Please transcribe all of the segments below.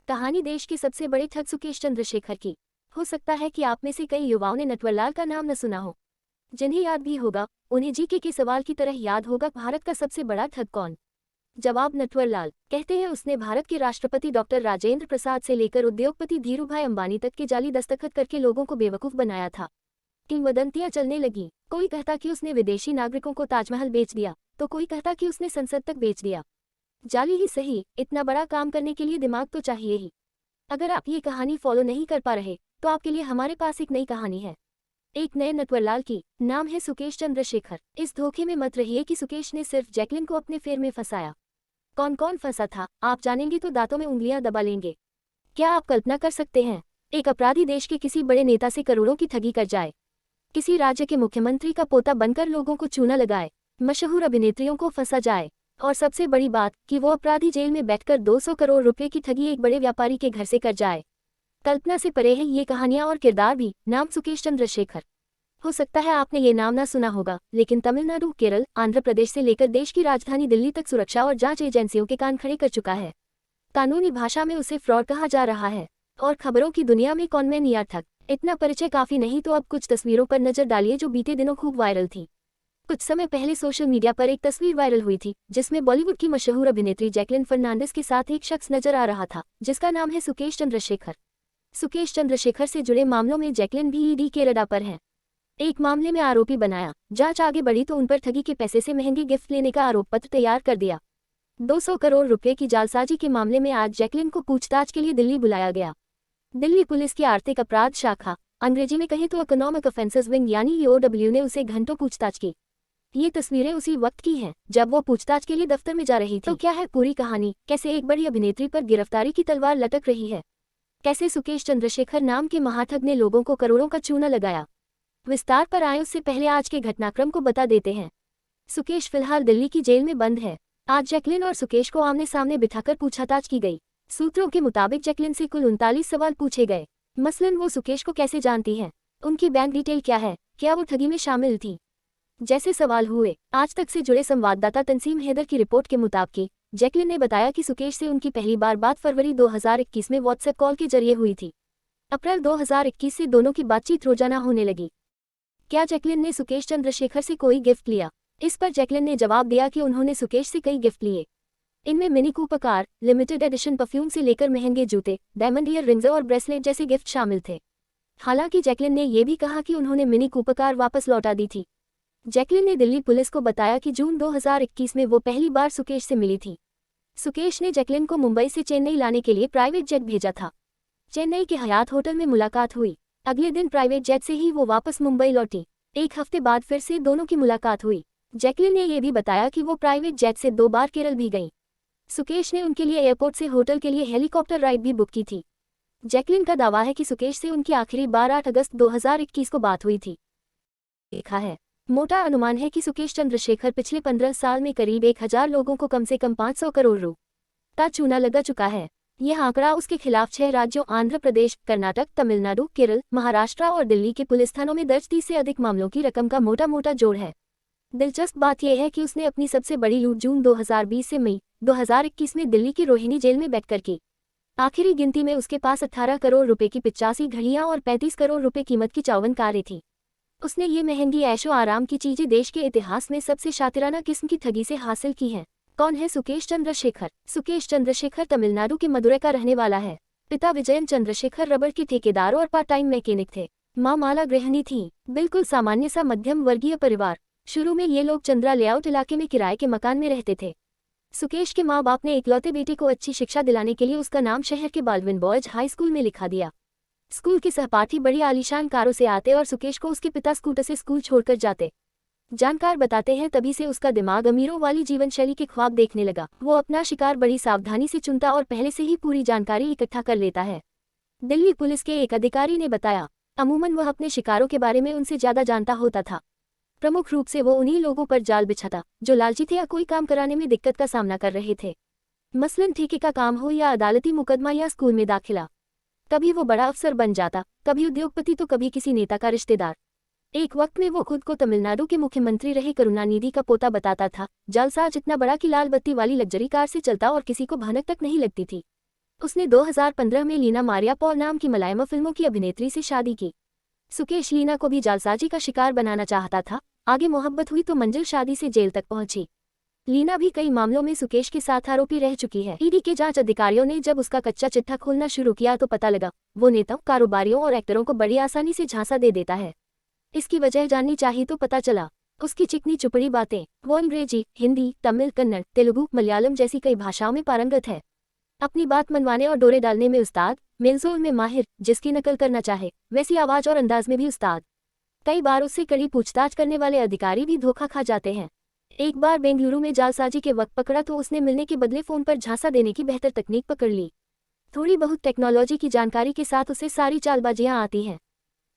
कहानी देश के सबसे बड़े ठग सुकेश चंद्रशेखर की। हो सकता है कि आप में से कई युवाओं ने नटवरलाल का नाम न सुना हो। जिन्हें याद भी होगा, उन्हें जीके के सवाल की तरह याद होगा, भारत का सबसे बड़ा ठग कौन। जवाब किन्वरलाल। कहते हैं उसने भारत के राष्ट्रपति डॉक्टर राजेंद्र प्रसाद से लेकर उद्योगपति धीरूभाई अंबानी तक के जाली दस्तखत करके लोगों को बेवकूफ बनाया था। किंवदंतियां चलने लगी। कोई कहता कि उसने विदेशी नागरिकों को ताजमहल बेच दिया, तो कोई कहता कि उसने संसद तक बेच दिया। जाली ही सही, इतना बड़ा काम करने के लिए दिमाग तो चाहिए ही। अगर आप ये कहानी फॉलो नहीं कर पा रहे, तो आपके लिए हमारे पास एक नई कहानी है, एक नए नटवरलाल की। नाम है सुकेश चंद्रशेखर। इस धोखे में मत रहिए कि सुकेश ने सिर्फ जैकलिन को अपने फेर में फंसाया। कौन कौन फंसा था, आप जानेंगे तो दांतों में उंगलियां दबा लेंगे। क्या आप कल्पना कर सकते हैं, एक अपराधी देश के किसी बड़े नेता से करोड़ों की ठगी कर जाए, किसी राज्य के मुख्यमंत्री का पोता बनकर लोगों को चूना लगाए, मशहूर अभिनेत्रियों को फंसा जाए, और सबसे बड़ी बात कि वो अपराधी जेल में बैठकर 200 करोड़ रुपए की ठगी एक बड़े व्यापारी के घर से कर जाए। कल्पना से परे हैं ये कहानियां और किरदार भी। नाम सुकेश चंद्रशेखर। हो सकता है आपने ये नाम ना सुना होगा, लेकिन तमिलनाडु, केरल, आंध्र प्रदेश से लेकर देश की राजधानी दिल्ली तक सुरक्षा और जांच एजेंसियों के कान खड़े कर चुका है। कानूनी भाषा में उसे फ्रॉड कहा जा रहा है, और खबरों की दुनिया में कॉनमैन या ठग। इतना परिचय काफी नहीं तो अब कुछ तस्वीरों पर नजर डालिए जो बीते दिनों खूब वायरल थी। कुछ समय पहले सोशल मीडिया पर एक तस्वीर वायरल हुई थी, जिसमें बॉलीवुड की मशहूर अभिनेत्री जैकलिन फर्नांडिस के साथ एक शख्स नजर आ रहा था, जिसका नाम है सुकेश चंद्रशेखर। सुकेश चंद्रशेखर से जुड़े मामलों में जैकलिन भी ईडी के रडार पर है। एक मामले में आरोपी बनाया, जांच आगे बढ़ी तो उन पर ठगी के पैसे से महंगे गिफ्ट लेने का आरोप पत्र तैयार कर दिया। 200 करोड़ रुपए की जालसाजी के मामले में आज जैकलिन को पूछताछ के लिए दिल्ली बुलाया गया। दिल्ली पुलिस की आर्थिक अपराध शाखा, अंग्रेजी में कहें तो इकोनॉमिक ऑफेंसेस विंग यानी ईओडब्ल्यू ने उसे घंटों पूछताछ की। ये तस्वीरें उसी वक्त की हैं, जब वो पूछताछ के लिए दफ्तर में जा रही थी। तो क्या है पूरी कहानी, कैसे एक बड़ी अभिनेत्री पर गिरफ्तारी की तलवार लटक रही है, कैसे सुकेश चंद्रशेखर नाम के महाठग ने लोगों को करोड़ों का चूना लगाया। विस्तार पर आए उससे पहले आज के घटनाक्रम को बता देते हैं। सुकेश फिलहाल दिल्ली की जेल में बंद है। आज जैकलिन और सुकेश को आमने सामने बिठाकर पूछताछ की गई। सूत्रों के मुताबिक जैकलिन से कुल 39 सवाल पूछे गए। मसलन वो सुकेश को कैसे जानती है, उनकी बैंक डिटेल क्या है, क्या वो ठगी में शामिल थी, जैसे सवाल हुए। आज तक से जुड़े संवाददाता तंसीम हैदर की रिपोर्ट के मुताबिक जैकलिन ने बताया कि सुकेश से उनकी पहली बात फरवरी 2021 में व्हाट्सएप कॉल के जरिए हुई थी। अप्रैल 2021 से दोनों की बातचीत रोजाना होने लगी। क्या जैकलिन ने सुकेश चंद्रशेखर से कोई गिफ्ट लिया? इस पर जैकलिन ने जवाब दिया कि उन्होंने सुकेश से कई गिफ्ट लिए। इनमें mini Cooper car, limited edition perfume से लेकर महंगे जूते, डायमंड ईयर रिंग्स और ब्रेसलेट जैसे गिफ्ट शामिल थे। हालांकि जैकलिन ने यह भी कहा कि उन्होंने मिनी कूपर कार वापस लौटा दी थी। जैकलिन ने दिल्ली पुलिस को बताया कि जून 2021 में वो पहली बार सुकेश से मिली थी। सुकेश ने जैकलिन को मुंबई से चेन्नई लाने के लिए प्राइवेट जेट भेजा था। चेन्नई के हयात होटल में मुलाकात हुई। अगले दिन प्राइवेट जेट से ही वो वापस मुंबई लौटी। एक हफ्ते बाद फिर से दोनों की मुलाकात हुई। जैकलिन ने यह भी बताया कि वो प्राइवेट जेट से 2 बार केरल भी गईं। सुकेश ने उनके लिए एयरपोर्ट से होटल के लिए हेलीकॉप्टर राइड भी बुक की थी। जैकलिन का दावा है कि सुकेश से उनकी आखिरी बार 8 अगस्त 2021 को बात हुई थी। देखा है। मोटा अनुमान है कि सुकेश चंद्रशेखर पिछले 15 साल में करीब 1000 लोगों को कम से कम 500 करोड़ रुपए का चूना लगा चुका है। यह आंकड़ा उसके खिलाफ 6 राज्यों आंध्र प्रदेश, कर्नाटक, तमिलनाडु, केरल, महाराष्ट्र और दिल्ली के पुलिस थानों में दर्ज 30 से अधिक मामलों की रकम का मोटा जोड़ है। दिलचस्प बात यह है कि उसने अपनी सबसे बड़ी लूट जून 2020 से मई 2021 में दिल्ली की रोहिणी जेल में बैठकर की। आखिरी गिनती में उसके पास 18 करोड़ रुपए की 85 घड़ियां और 35 करोड़ रुपए कीमत की 54 कारें थी। उसने ये महंगी ऐशो आराम की चीजें देश के इतिहास में सबसे शातिराना किस्म की ठगी से हासिल की हैं। कौन है सुकेश चंद्रशेखर? सुकेश चंद्रशेखर तमिलनाडु के मदुरै का रहने वाला है। पिता विजयन चंद्रशेखर रबड़ के ठेकेदार और पार्ट टाइम मैकेनिक थे। मां माला गृहिणी थी। बिल्कुल सामान्य सा मध्यम वर्गीय परिवार। शुरू में ये लोग चंद्रा लेआउट इलाके में किराए के मकान में रहते थे। सुकेश के माँ बाप ने इकलौते बेटे को अच्छी शिक्षा दिलाने के लिए उसका नाम शहर के बाल्डविन बॉयज हाई स्कूल में लिखा दिया। स्कूल के सहपाठी बड़ी आलीशान कारों से आते और सुकेश को उसके पिता स्कूटर से स्कूल छोड़कर जाते। जानकार बताते हैं तभी से उसका दिमाग अमीरों वाली जीवन शैली के ख्वाब देखने लगा। वो अपना शिकार बड़ी सावधानी से चुनता और पहले से ही पूरी जानकारी इकट्ठा कर लेता है। दिल्ली पुलिस के एक अधिकारी ने बताया, अमूमन वह अपने शिकारों के बारे में उनसे ज्यादा जानता होता था। प्रमुख रूप से वो उन्हीं लोगों पर जाल बिछाता जो लालची थे या कोई काम कराने में दिक्कत का सामना कर रहे थे। मसलन ठेके का काम हो या अदालती मुकदमा या स्कूल में दाखिला। कभी वो बड़ा अफसर बन जाता, कभी उद्योगपति तो कभी किसी नेता का रिश्तेदार। एक वक्त में वो खुद को तमिलनाडु के मुख्यमंत्री रहे करुणानिधि का पोता बताता था। जालसाज इतना बड़ा कि लाल बत्ती वाली लग्जरी कार से चलता और किसी को भनक तक नहीं लगती थी। उसने 2015 में लीना मारिया पॉल नाम की मलायालम फिल्मों की अभिनेत्री से शादी की। सुकेश लीना को भी जालसाजी का शिकार बनाना चाहता था। आगे मोहब्बत हुई तो मंजिल शादी से जेल तक पहुंची। लीना भी कई मामलों में सुकेश के साथ आरोपी रह चुकी है। ईडी के जांच अधिकारियों ने जब उसका कच्चा चिट्ठा खोलना शुरू किया तो पता लगा वो नेताओं, कारोबारियों और एक्टरों को बड़ी आसानी से झांसा दे देता है। इसकी वजह जाननी चाहिए तो पता चला उसकी चिकनी चुपड़ी बातें। वो अंग्रेजी, हिंदी, तमिल, कन्नड़, तेलुगु, मलयालम जैसी कई भाषाओं में पारंगत है। अपनी बात मनवाने और डोरे डालने में उस्ताद, मेलजोल में माहिर, जिसकी नकल करना चाहे वैसी आवाज और अंदाज में भी उस्ताद। कई बार उससे कड़ी पूछताछ करने वाले अधिकारी भी धोखा खा जाते हैं। एक बार बेंगलुरु में जालसाजी के वक्त पकड़ा तो उसने मिलने के बदले फोन पर झांसा देने की बेहतर तकनीक पकड़ ली। थोड़ी बहुत टेक्नोलॉजी की जानकारी के साथ उसे सारी चालबाजियां आती हैं।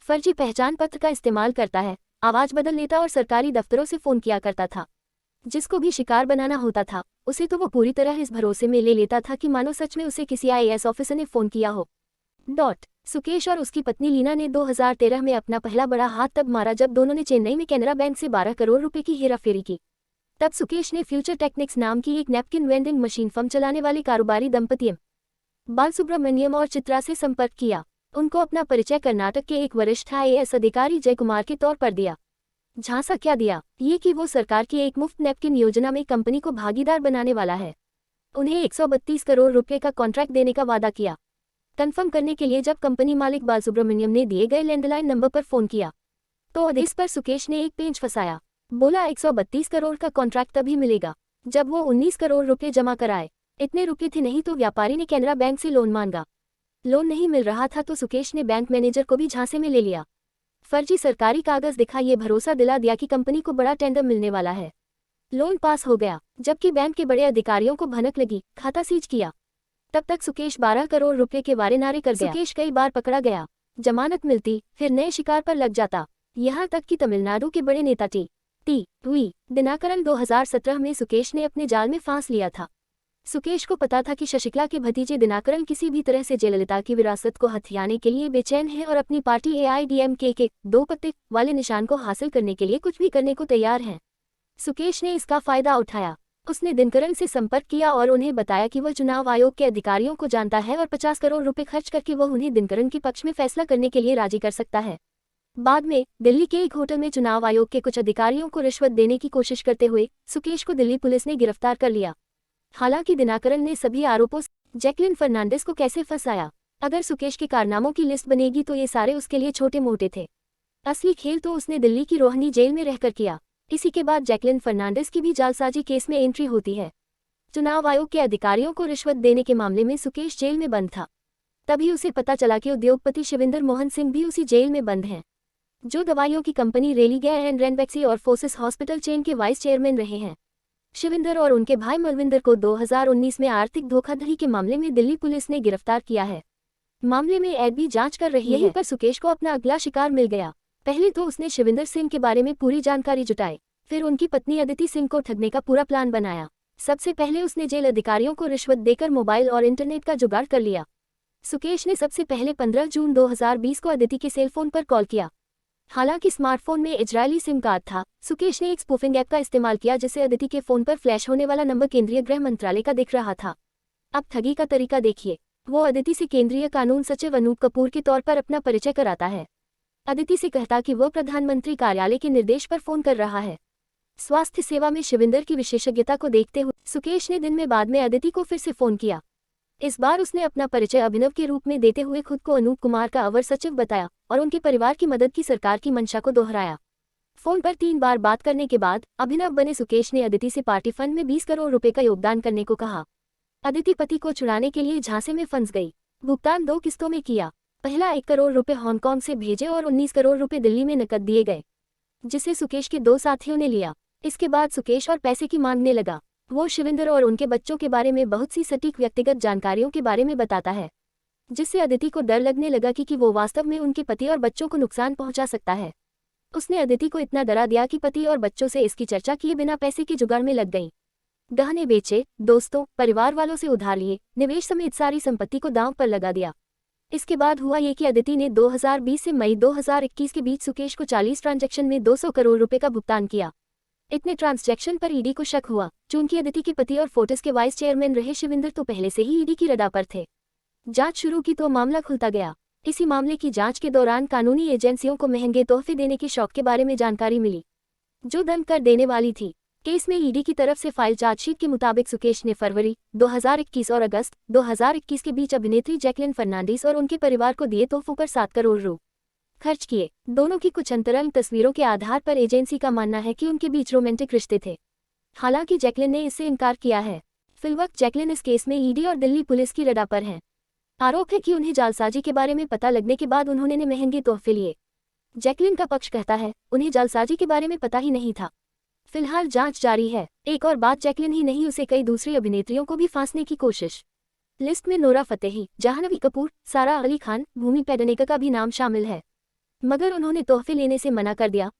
फर्जी पहचान पत्र का इस्तेमाल करता है, आवाज बदल लेता और सरकारी दफ्तरों से फोन किया करता था। जिसको भी शिकार बनाना होता था उसे तो वो पूरी तरह इस भरोसे में ले लेता था कि मानो सच में उसे किसी IAS ऑफिसर ने फोन किया हो। सुकेश और उसकी पत्नी लीना ने 2013 में अपना पहला बड़ा हाथ तब मारा जब दोनों ने चेन्नई में कैनरा बैंक से 12 करोड़ रुपए की हेराफेरी की। तब सुकेश ने फ्यूचर टेक्निक्स नाम की एक नैपकिन वेंडिंग मशीन फर्म चलाने वाले कारोबारी दंपति बालसुब्रमण्यम और चित्रा से संपर्क किया। उनको अपना परिचय कर्नाटक के एक वरिष्ठ IAS अधिकारी जय कुमार के तौर पर दिया। झांसा क्या दिया? ये कि वो सरकार की एक मुफ्त नैपकिन योजना में कंपनी को भागीदार बनाने वाला है। उन्हें 132 करोड़ रुपए का कॉन्ट्रैक्ट देने का वादा किया। कंफर्म करने के लिए जब कंपनी मालिक बालसुब्रमण्यम ने दिए गए लैंडलाइन नंबर पर फोन किया तो इस पर सुकेश ने एक पेंच फंसाया। बोला 132 करोड़ का कॉन्ट्रैक्ट तभी मिलेगा जब वो 19 करोड़ रुपए जमा कराए। इतने रुपए थे नहीं तो व्यापारी ने कैनरा बैंक से लोन मांगा। लोन नहीं मिल रहा था तो सुकेश ने बैंक मैनेजर को भी झांसे में ले लिया। फर्जी सरकारी कागज दिखा ये भरोसा दिला दिया कि कंपनी को बड़ा टेंडर मिलने वाला है। लोन पास हो गया। जबकि बैंक के बड़े अधिकारियों को भनक लगी, खाता सीज किया। तब तक सुकेश 12 करोड़ रुपए के वारे नारे कर गया। सुकेश कई बार पकड़ा गया, जमानत मिलती, फिर नए शिकार पर लग जाता। यहाँ तक कि तमिलनाडु के बड़े नेता टी दिनाकरन 2017 में सुकेश ने अपने जाल में फांस लिया था। सुकेश को पता था कि शशिकला के भतीजे दिनाकरन किसी भी तरह से जयललिता की विरासत को हथियाने के लिए बेचैन है और अपनी पार्टी AIADMK के 2 पत्ते वाले निशान को हासिल करने के लिए कुछ भी करने को तैयार हैं। सुकेश ने इसका फायदा उठाया। उसने दिनकरन से संपर्क किया और उन्हें बताया कि वह चुनाव आयोग के अधिकारियों को जानता है और 50 करोड़ रुपए खर्च करके वह उन्हें दिनकरन के पक्ष में फैसला करने के लिए राजी कर सकता है। बाद में दिल्ली के एक होटल में चुनाव आयोग के कुछ अधिकारियों को रिश्वत देने की कोशिश करते हुए सुकेश को दिल्ली पुलिस ने गिरफ्तार कर लिया। हालांकि दिनाकरन ने सभी आरोपों से जैकलिन फर्नांडिस को कैसे फंसाया, अगर सुकेश के कारनामों की लिस्ट बनेगी तो ये सारे उसके लिए छोटे मोटे थे। असली खेल तो उसने दिल्ली की रोहनी जेल में रहकर किया। इसी के बाद जैकलिन फर्नांडिस की भी जालसाजी केस में एंट्री होती है। चुनाव आयोग के अधिकारियों को रिश्वत देने के मामले में सुकेश जेल में बंद था। तभी उसे पता चला कि उद्योगपति शिविंदर मोहन सिंह भी उसी जेल में बंद हैं, जो दवाइयों की कंपनी रेलिगेयर एंड रेनबैक्सी और फोर्सिस हॉस्पिटल चेन के वाइस चेयरमैन रहे हैं। शिविंदर और उनके भाई मलविंदर को 2019 में आर्थिक धोखाधड़ी के मामले में दिल्ली पुलिस ने गिरफ्तार किया है। मामले में एडबी जांच कर रही है। पर सुकेश को अपना अगला शिकार मिल गया। पहले तो उसने शिविंदर सिंह के बारे में पूरी जानकारी जुटाई, फिर उनकी पत्नी अदिति सिंह को ठगने का पूरा प्लान बनाया। सबसे पहले उसने जेल अधिकारियों को रिश्वत देकर मोबाइल और इंटरनेट का जुगाड़ कर लिया। सुकेश ने सबसे पहले 15 जून 2020 को अदिति के सेलफोन पर कॉल किया। हालांकि स्मार्टफोन में इजरायली सिम कार्ड था। सुकेश ने एक स्पूफिंग ऐप का इस्तेमाल किया जिससे अदिति के फोन पर फ्लैश होने वाला नंबर केंद्रीय गृह मंत्रालय का दिख रहा था। अब ठगी का तरीका देखिए। वो अदिति से केंद्रीय कानून सचिव अनूप कपूर के तौर पर अपना परिचय कराता है। अदिति से कहता कि वह प्रधानमंत्री कार्यालय के निर्देश पर फोन कर रहा है। स्वास्थ्य सेवा में शिविंदर की विशेषज्ञता को देखते हुए सुकेश ने दिन में बाद में अदिति को फिर से फोन किया। इस बार उसने अपना परिचय अभिनव के रूप में देते हुए खुद को अनूप कुमार का अवर सचिव बताया और उनके परिवार की मदद की सरकार की मंशा को दोहराया। फोन पर 3 बार बात करने के बाद अभिनव बने सुकेश ने अदिति से पार्टी फंड में 20 करोड़ रुपए का योगदान करने को कहा। अदिति पति को छुड़ाने के लिए झांसे में फंस गई। भुगतान 2 किस्तों में किया। पहला 1 करोड़ रुपए हांगकांग से भेजे और 19 करोड़ रुपए दिल्ली में नकद दिए गए, जिसे सुकेश के 2 साथियों ने लिया। इसके बाद सुकेश और पैसे की मांगने लगा। वो शिविंदर और उनके बच्चों के बारे में बहुत सी सटीक व्यक्तिगत जानकारियों के बारे में बताता है, जिससे अदिति को डर लगने लगा कि वो वास्तव में उनके पति और बच्चों को नुकसान पहुंचा सकता है। उसने अदिति को इतना डरा दिया कि पति और बच्चों से इसकी चर्चा किए बिना पैसे के जुगाड़ में लग गई। गहने बेचे, दोस्तों परिवार वालों से उधार लिए, निवेश समेत सारी संपत्ति को दांव पर लगा दिया। इसके बाद हुआ ये कि अदिति ने 2020 से मई 2021 के बीच सुकेश को 40 ट्रांजैक्शन में 200 करोड़ रुपए का भुगतान किया। इतने ट्रांजैक्शन पर ईडी को शक हुआ। चूंकि अदिति के पति और फोर्टिस के वाइस चेयरमैन रहे शिविंदर तो पहले से ही ईडी की रडार पर थे। जांच शुरू की तो मामला खुलता गया। इसी मामले की जांच के दौरान कानूनी एजेंसियों को महंगे तोहफे देने के शौक के बारे में जानकारी मिली, जो दंग कर देने वाली थी। केस में ईडी की तरफ से फाइल चार्जशीट के मुताबिक सुकेश ने फरवरी 2021 और अगस्त 2021 के बीच अभिनेत्री जैकलिन फर्नांडीज और उनके परिवार को दिए तोहफों पर 7 करोड़ रु खर्च किए। दोनों की कुछ अंतरंग तस्वीरों के आधार पर एजेंसी का मानना है कि उनके बीच रोमांटिक रिश्ते थे। हालांकि जैकलिन ने इससे इनकार किया है। फिलवक्त जैकलिन इस केस में ईडी और दिल्ली पुलिस की रडा पर हैं। आरोप है कि उन्हें जालसाजी के बारे में पता लगने के बाद उन्होंने महंगे तोहफे लिए। जैकलिन का पक्ष कहता है उन्हें जालसाजी के बारे में पता ही नहीं था। फिलहाल जांच जारी है। एक और बात, जैकलिन ही नहीं उसे कई दूसरी अभिनेत्रियों को भी फांसने की कोशिश। लिस्ट में नोरा फतेही, जाह्नवी कपूर, सारा अली खान, भूमि पेडनेकर का भी नाम शामिल है, मगर उन्होंने तोहफे लेने से मना कर दिया।